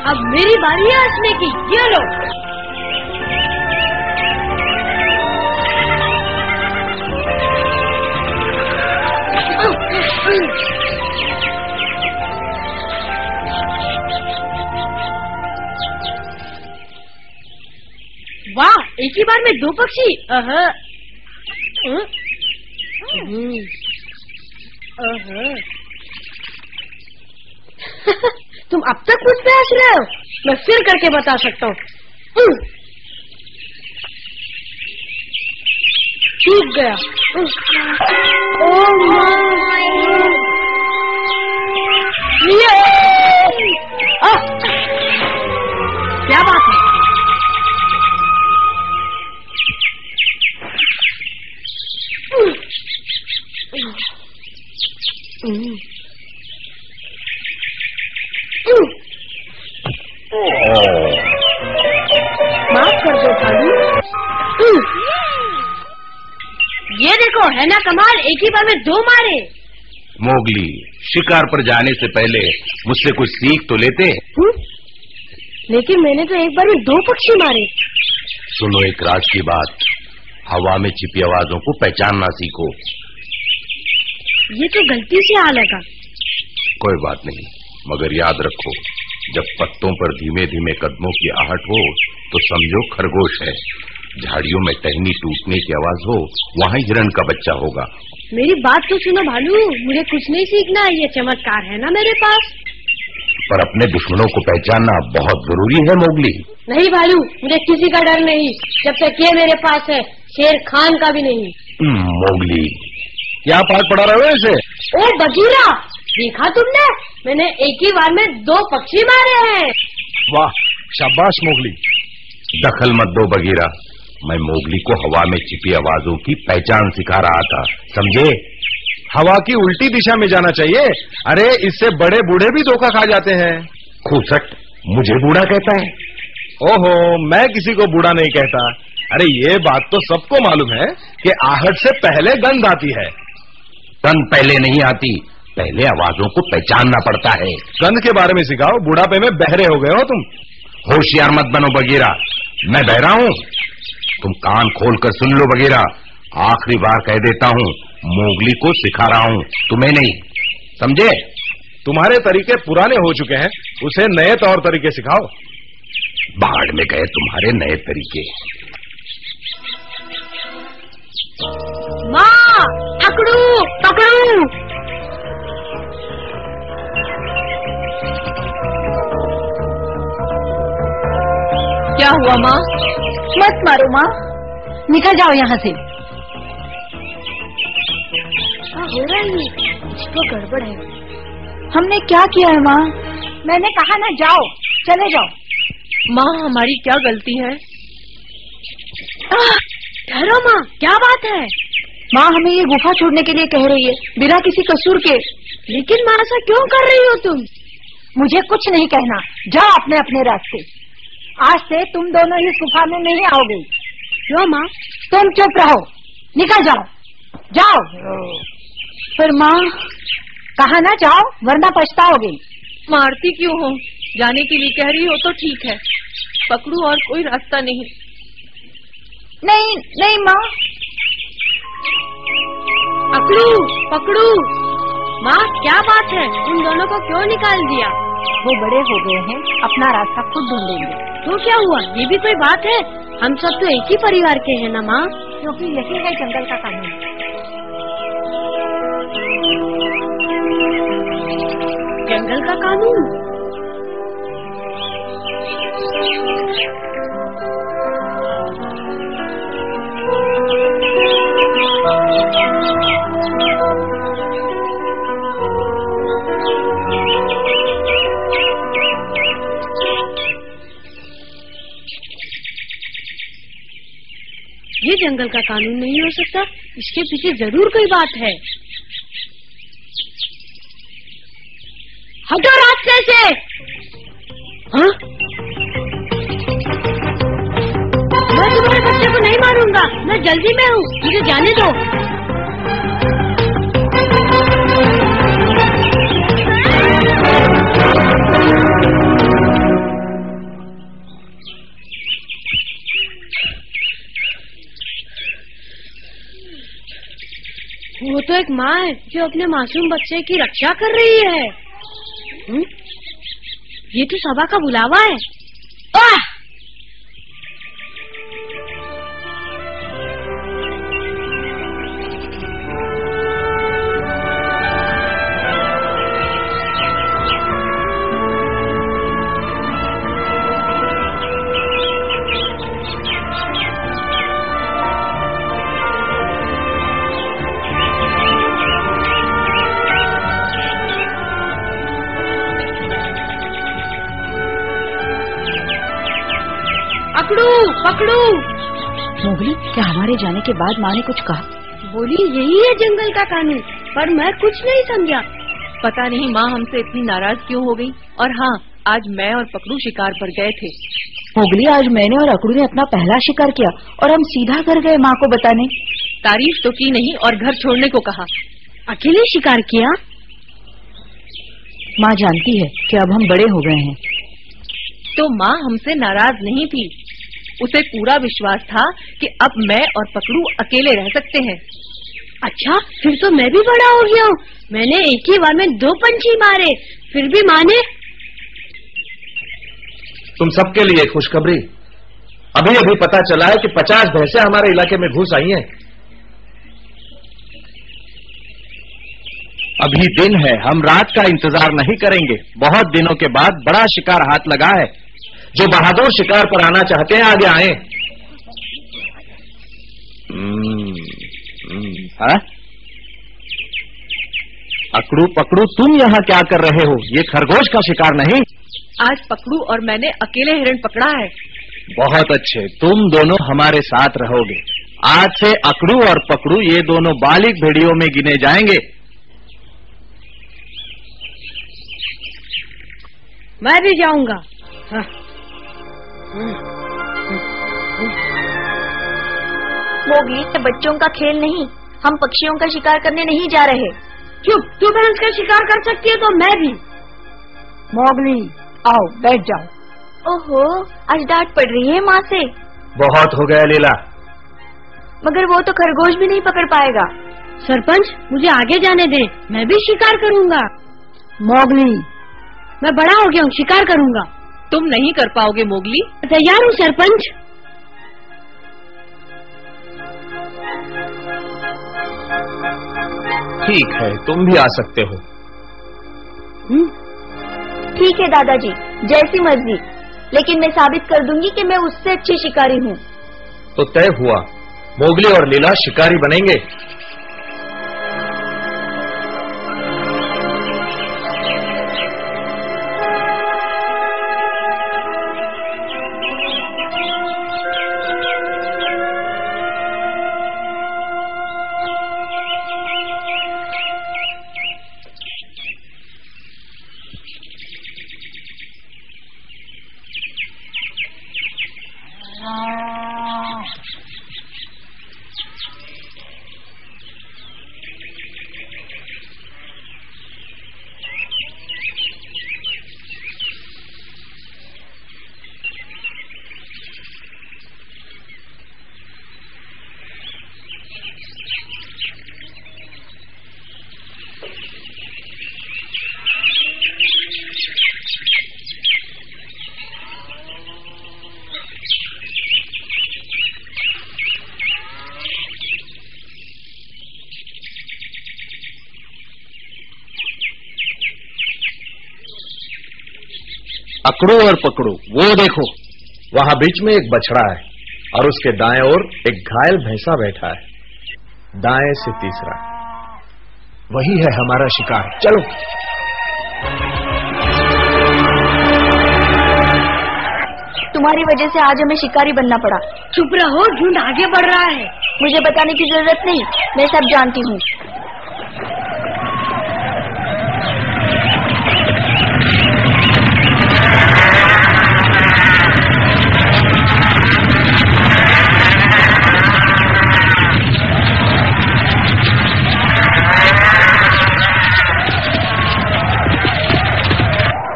अब मेरी बारी है हंसने की। ये लो। वाह, एक ही बार में 2 पक्षी। तुम अब तक मुझ पे हंस रहे हो? मैं फिर करके बता सकता हूँ। टूट गया। ओह माय, क्या बात है? माफ कर दो भालू। ये देखो, है ना कमाल, एक ही बार में 2 मारे। मोगली, शिकार पर जाने से पहले मुझसे कुछ सीख तो लेते। लेकिन मैंने तो एक बार में 2 पक्षी मारे। सुनो एक राज की बात, हवा में छिपी आवाजों को पहचानना सीखो। ये तो गलती से आ लगा। कोई बात नहीं, मगर याद रखो, जब पत्तों पर धीमे धीमे कदमों की आहट हो तो समझो खरगोश है। झाड़ियों में टहनी टूटने की आवाज हो, वहाँ हिरण का बच्चा होगा। मेरी बात तो सुनो भालू, मुझे कुछ नहीं सीखना, ये चमत्कार है ना मेरे पास। पर अपने दुश्मनों को पहचानना बहुत जरूरी है मोगली। नहीं भालू, मुझे किसी का डर नहीं, जब तक ये मेरे पास है, शेर खान का भी नहीं। मोगली, क्या पाठ पढ़ा रहे हो इसे? ओ बगीरा, देखा तुमने, मैंने एक ही बार में 2 पक्षी मारे हैं। वाह, शाबाश मोगली। दखल मत दो बगीरा, मैं मोगली को हवा में छिपी आवाजों की पहचान सिखा रहा था, समझे? हवा की उल्टी दिशा में जाना चाहिए। अरे इससे बड़े बूढ़े भी धोखा खा जाते हैं। खूसट, मुझे बूढ़ा कहता है? ओहो, मैं किसी को बूढ़ा नहीं कहता। अरे ये बात तो सबको मालूम है कि आहट से पहले गंध आती है। गंध पहले नहीं आती, पहले आवाजों को पहचानना पड़ता है। गंध के बारे में सिखाओ, बुढ़ापे में बहरे हो गए हो तुम। होशियार मत बनो बगीरा, मैं बहरा हूँ। तुम कान खोलकर सुन लो बगीरा, आखिरी बार कह देता हूँ, मोगली को सिखा रहा हूँ, तुम्हें नहीं, समझे? तुम्हारे तरीके पुराने हो चुके हैं, उसे नए तौर तरीके सिखाओ। बाढ़ में गए तुम्हारे नए तरीके। माँ, पकड़ू पकड़ू। क्या हुआ माँ? मत मारो माँ, निकल जाओ यहाँ से। क्या हो रहा है? कुछ तो गड़बड़ है। हमने क्या किया है माँ? मैंने कहा ना जाओ, चले जाओ। माँ, हमारी क्या गलती है? ठहरो माँ, क्या बात है? माँ हमें ये गुफा छोड़ने के लिए कह रही है, बिना किसी कसूर के। लेकिन माँ, ऐसा क्यों कर रही हो तुम? मुझे कुछ नहीं कहना, जाओ अपने अपने रास्ते। आज से तुम दोनों इस गुफा में नहीं आओगे। क्यों माँ? तुम चुप रहो, निकल जाओ, जाओ। पर माँ, कहा ना जाओ, वरना पछताओगे। मारती क्यों हो? जाने के लिए कह रही हो तो ठीक है, पकड़ू, और कोई रास्ता नहीं। नहीं नहीं माँ। पकड़ू पकड़ू। माँ, क्या बात है, उन दोनों को क्यों निकाल दिया? वो बड़े हो गए हैं, अपना रास्ता खुद ढूंढेंगे। तो क्या हुआ, ये भी कोई बात है? हम सब तो एक ही परिवार के हैं ना माँ। क्योंकि यही है जंगल का कानून। जंगल का कानून? ये जंगल का कानून नहीं हो सकता, इसके पीछे जरूर कोई बात है। हटो रास्ते से। हाँ? मैं तुम्हारे बच्चे को नहीं मारूंगा, मैं जल्दी में हूँ, मुझे जाने दो। एक माँ है जो अपने मासूम बच्चे की रक्षा कर रही है। ये तो सभा का बुलावा है। पकड़ू पकड़ू। मोगली, क्या हमारे जाने के बाद माँ ने कुछ कहा? बोली यही है जंगल का कानून, पर मैं कुछ नहीं समझा। पता नहीं माँ हमसे इतनी नाराज क्यों हो गई। और हाँ, आज मैं और पकड़ू शिकार पर गए थे। मोगली, आज मैंने और अकड़ू ने अपना पहला शिकार किया और हम सीधा घर गए माँ को बताने। तारीफ तो की नहीं और घर छोड़ने को कहा। अकेले शिकार किया? माँ जानती है कि अब हम बड़े हो गए हैं। तो माँ हमसे नाराज नहीं थी। उसे पूरा विश्वास था कि अब मैं और पकड़ू अकेले रह सकते हैं। अच्छा, फिर तो मैं भी बड़ा हो गया हूँ। मैंने एक ही बार में 2 पंछी मारे, फिर भी माँ ने। तुम सबके लिए खुशखबरी, अभी अभी पता चला है कि 50 भैंसें हमारे इलाके में घुस आई हैं। अभी दिन है, हम रात का इंतजार नहीं करेंगे। बहुत दिनों के बाद बड़ा शिकार हाथ लगा है। जो बहादुर शिकार पर आना चाहते हैं आगे आए। हाँ? अकड़ू पकड़ू, तुम यहाँ क्या कर रहे हो? ये खरगोश का शिकार नहीं। आज पकड़ू और मैंने अकेले हिरण पकड़ा है। बहुत अच्छे, तुम दोनों हमारे साथ रहोगे। आज से अकड़ू और पकड़ू ये दोनों बालिग भेड़ियों में गिने जाएंगे। मैं भी जाऊंगा। हाँ। मोगली, ये बच्चों का खेल नहीं, हम पक्षियों का शिकार करने नहीं जा रहे। चुप, तू भैंस का शिकार कर सकती है तो मैं भी। मोगली, आओ बैठ जाओ। ओहो, आज डांट पड़ रही है माँ से। बहुत हो गया लीला। मगर वो तो खरगोश भी नहीं पकड़ पाएगा। सरपंच, मुझे आगे जाने दे, मैं भी शिकार करूंगा। मोगली, मैं बड़ा हो गया हूँ, शिकार करूंगा। तुम नहीं कर पाओगे मोगली। तैयार हूँ सरपंच। ठीक है, तुम भी आ सकते हो। ठीक है दादाजी, जैसी मर्जी, लेकिन मैं साबित कर दूंगी कि मैं उससे अच्छी शिकारी हूँ। तो तय हुआ, मोगली और लीला शिकारी बनेंगे। अकड़ू और पकड़ू, वो देखो, वहां बीच में एक बछड़ा है और उसके दाएं ओर एक घायल भैंसा बैठा है। दाएं से तीसरा, वही है हमारा शिकार। चलो। तुम्हारी वजह से आज हमें शिकारी बनना पड़ा। चुप रहो, झुंड आगे बढ़ रहा है। मुझे बताने की जरूरत नहीं, मैं सब जानती हूँ।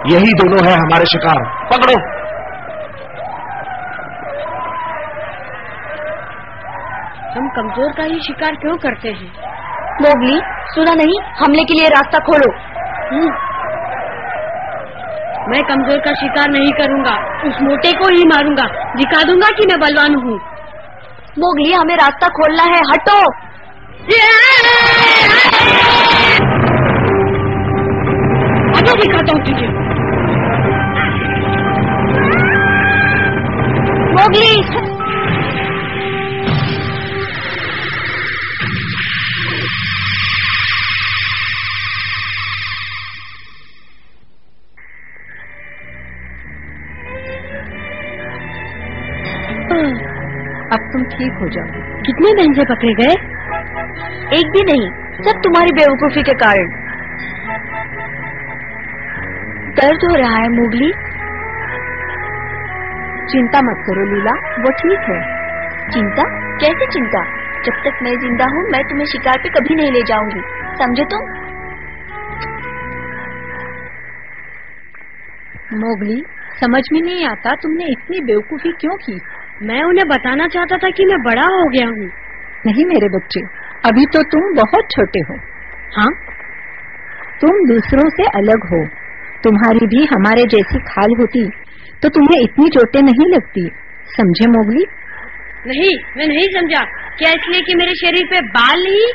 यही दोनों है हमारे शिकार, पकड़ो। हम कमजोर का ही शिकार क्यों करते हैं? मोगली, सुना नहीं, हमले के लिए रास्ता खोलो। मैं कमजोर का शिकार नहीं करूंगा, उस मोटे को ही मारूंगा, दिखा दूंगा कि मैं बलवान हूँ। मोगली, हमें रास्ता खोलना है, हटो। अभी दिखाता हूँ तुझे। मोगली, अब तुम ठीक हो जाओ। कितने दिन से पकड़े गए? एक भी नहीं, सब तुम्हारी बेवकूफी के कारण। दर्द हो रहा है मोगली? चिंता मत करो लीला, वो ठीक है। चिंता? कैसे चिंता? जब तक मैं जिंदा हूँ मैं तुम्हें शिकार पे कभी नहीं ले जाऊंगी, समझे तुम? मोगली, समझ में नहीं आता तुमने इतनी बेवकूफी क्यों की। मैं उन्हें बताना चाहता था कि मैं बड़ा हो गया हूँ। नहीं मेरे बच्चे, अभी तो तुम बहुत छोटे हो। हाँ? तुम दूसरों से अलग हो। तुम्हारी भी हमारे जैसी खाल होती तो तुम्हें इतनी चोटें नहीं लगती, समझे मोगली? नहीं, मैं नहीं समझा। क्या इसलिए कि मेरे शरीर पे बाल नहीं,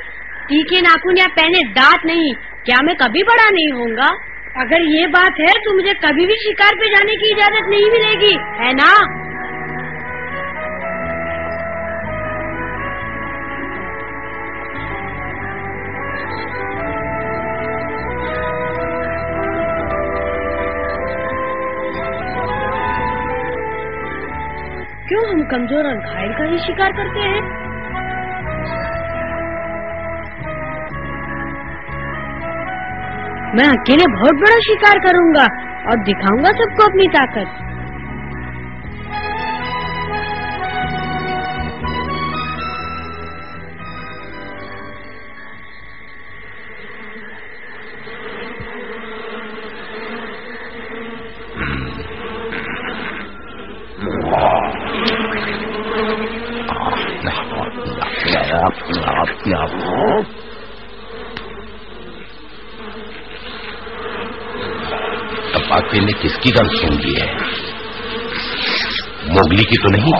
तीखे नाखून या पहने दांत नहीं, क्या मैं कभी बड़ा नहीं होऊंगा? अगर ये बात है तो मुझे कभी भी शिकार पे जाने की इजाजत नहीं मिलेगी, है ना? क्यों हम कमजोर और घायल का ही शिकार करते हैं? मैं अकेले बहुत बड़ा शिकार करूंगा और दिखाऊंगा सबको अपनी ताकत। तपाके ने किसकी गन सुन ली है? मोगली की तो नहीं?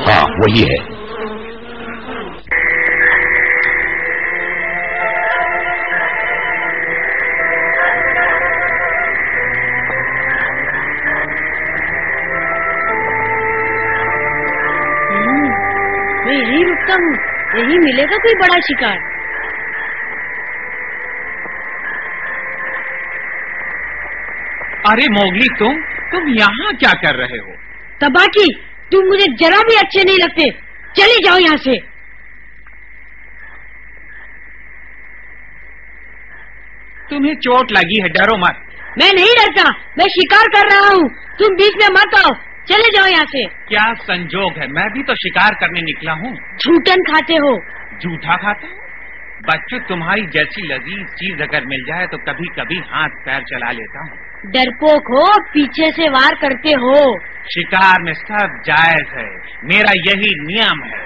हाँ, वही है। मैं यही रुकता हूँ, यही मिलेगा कोई बड़ा शिकार। अरे मोगली, तुम यहाँ क्या कर रहे हो? तबाकी, तुम मुझे जरा भी अच्छे नहीं लगते, चले जाओ यहाँ से। तुम्हें चोट लगी है, डरो मत। मैं नहीं डरता, मैं शिकार कर रहा हूँ, तुम बीच में मत आओ, चले जाओ यहाँ से। क्या संजोग है, मैं भी तो शिकार करने निकला हूँ। झूठन खाते हो। झूठा खाता हूँ? बच्चों, तुम्हारी जैसी लजीज चीज अगर मिल जाए तो कभी कभी हाथ पैर चला लेता हूँ। डरपोक हो, पीछे से वार करते हो। शिकार में सब जायज है, मेरा यही नियम है।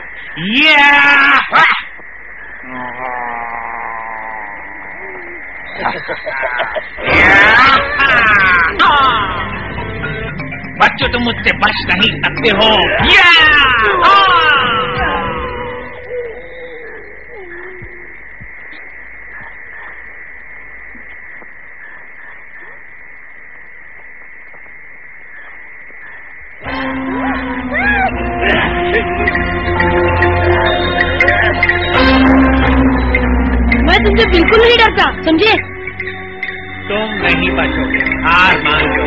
बच्चों, तुम मुझसे बच नहीं सकते हो। मैं तुमसे बिल्कुल नहीं डरता, समझे? तुम नहीं बचोगे, हार मान लो।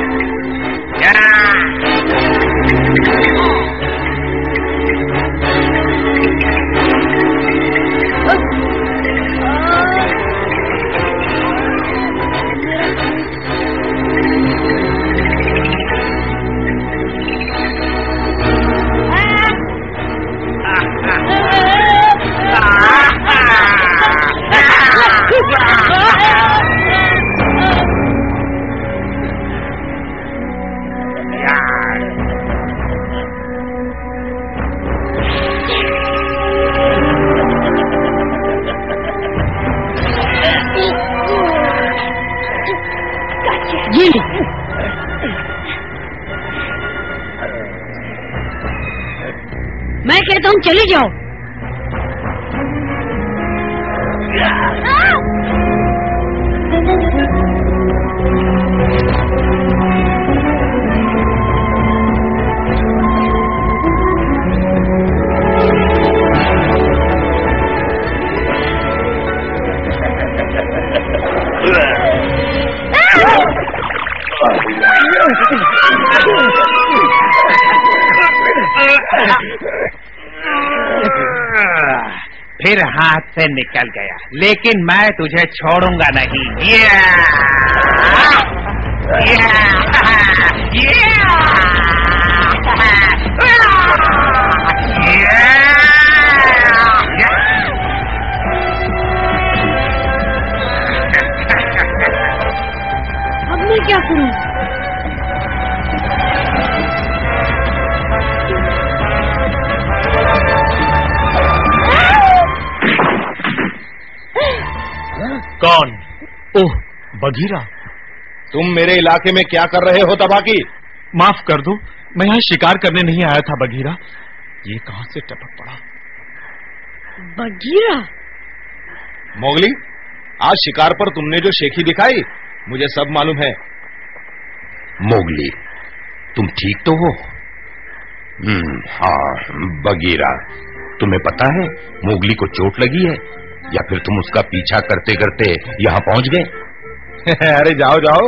ये ले। मैं कहता हूँ चले जाओ। फिर हाथ से निकल गया, लेकिन मैं तुझे छोड़ूंगा नहीं। अब मैं क्या करूं? कौन? ओह बघीरा, तुम मेरे इलाके में क्या कर रहे हो तबाकी? माफ कर दो, मैं यहाँ शिकार करने नहीं आया था बघीरा। ये कहाँ से टपक पड़ा? बघीरा? मोगली, आज शिकार पर तुमने जो शेखी दिखाई, मुझे सब मालूम है। मोगली, तुम ठीक तो हो? हाँ बघीरा, तुम्हें पता है मोगली को चोट लगी है या फिर तुम उसका पीछा करते करते यहाँ पहुंच गए? अरे जाओ जाओ,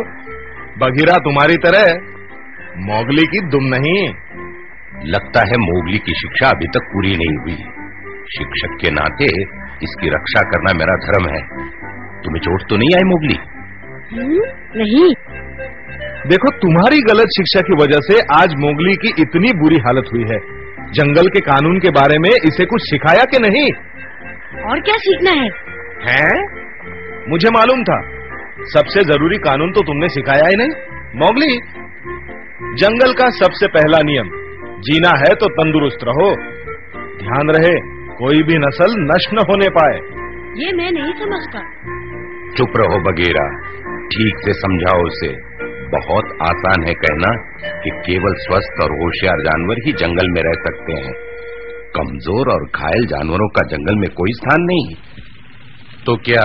बघीरा तुम्हारी तरह मोगली की दुम नहीं। लगता है मोगली की शिक्षा अभी तक पूरी नहीं हुई। शिक्षक के नाते इसकी रक्षा करना मेरा धर्म है। तुम्हें चोट तो नहीं आई मोगली? नहीं। देखो, तुम्हारी गलत शिक्षा की वजह से आज मोगली की इतनी बुरी हालत हुई है। जंगल के कानून के बारे में इसे कुछ सिखाया कि नहीं? और क्या सीखना है? हैं? मुझे मालूम था, सबसे जरूरी कानून तो तुमने सिखाया ही नहीं। मोगली, जंगल का सबसे पहला नियम, जीना है तो तंदुरुस्त रहो। ध्यान रहे कोई भी नस्ल नष्ट न होने पाए। ये मैं नहीं समझता। चुप रहो बघीरा, ठीक से समझाओ उसे। बहुत आसान है कहना कि केवल स्वस्थ और होशियार जानवर ही जंगल में रह सकते हैं। कमजोर और घायल जानवरों का जंगल में कोई स्थान नहीं। तो क्या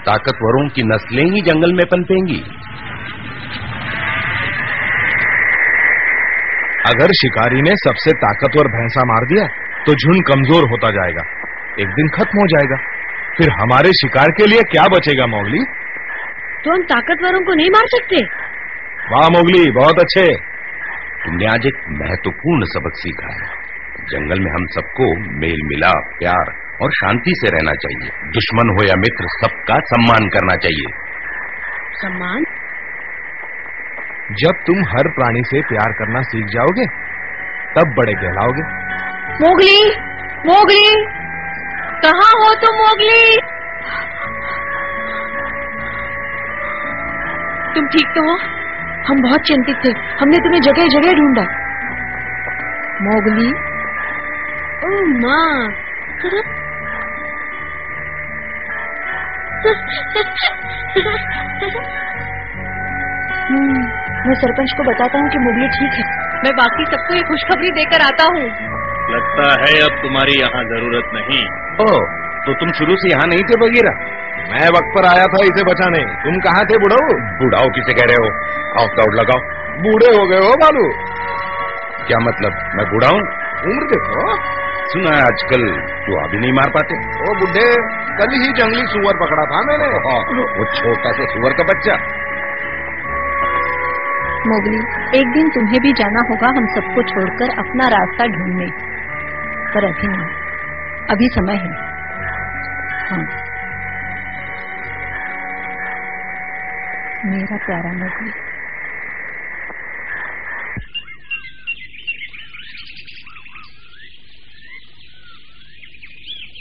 ताकतवरों की नस्लें ही जंगल में पनपेंगी? अगर शिकारी ने सबसे ताकतवर भैंसा मार दिया तो झुंड कमजोर होता जाएगा, एक दिन खत्म हो जाएगा। फिर हमारे शिकार के लिए क्या बचेगा मोगली? तो हम ताकतवरों को नहीं मार सकते? वाह मोगली, बहुत अच्छे। तुमने आज एक महत्वपूर्ण सबक सीखा है। जंगल में हम सबको मेल मिलाप, प्यार और शांति से रहना चाहिए। दुश्मन हो या मित्र, सबका सम्मान करना चाहिए। सम्मान? जब तुम हर प्राणी से प्यार करना सीख जाओगे, तब बड़े कहलाओगे। मोगली, मोगली, कहाँ हो तुम मोगली? तुम ठीक तो हो? हम बहुत चिंतित थे, हमने तुम्हें जगह जगह ढूंढा। मोगली, ओह माँ, मैं सरपंच को बताता हूँ कि मोगली ठीक है। मैं बाकी सबको ये खुशखबरी देकर आता हूँ। लगता है अब तुम्हारी यहाँ जरूरत नहीं। ओह, तो तुम शुरू से यहाँ नहीं थे बघीरा? मैं वक्त पर आया था इसे बचाने। तुम कहाँ थे बुढ़ाओ? बुढ़ाओ किसे कह रहे हो? आओ दौड़ लगाओ। बूढ़े हो गए हो बालू। क्या मतलब, मैं बूढ़ा हूँ? उम्र देखो। सुना है आजकल चूहा भी नहीं मार पाते। ओ बुढ़े, कल ही जंगली सुअर पकड़ा था मैंने। वो छोटा सा सुअर का बच्चा। मोगली, एक दिन तुम्हें भी जाना होगा हम सबको छोड़कर अपना रास्ता ढूंढने, पर अभी नहीं, अभी समय है। हाँ मेरा प्यारा मोगली।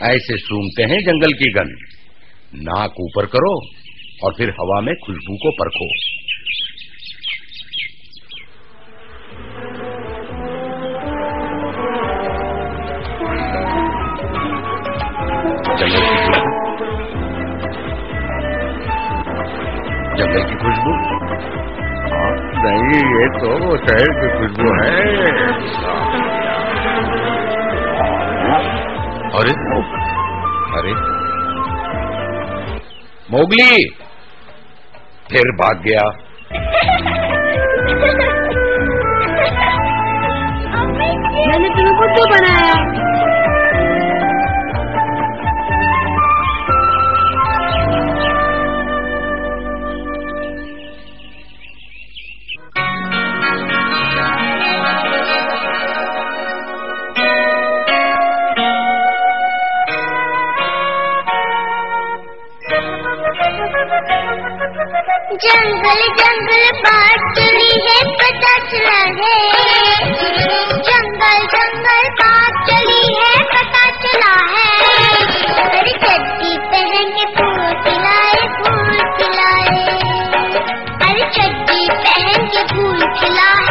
ऐसे सूंघते हैं जंगल की गंध। नाक ऊपर करो और फिर हवा में खुशबू को परखो। जंगल की खुशबू, जंगल की खुशबू। नहीं, ये तो शहर की खुशबू है। अरे अरे मोगली फिर भाग गया। मैंने तुम्हें बुद्धू बनाया। जंगल जंगल बात चली है पता चला है, जंगल जंगल बात चली है पता चला है। अरे चड्डी पहन के फूल खिलाए फूल खिलाए, अरे चड्डी पहन के फूल खिलाए।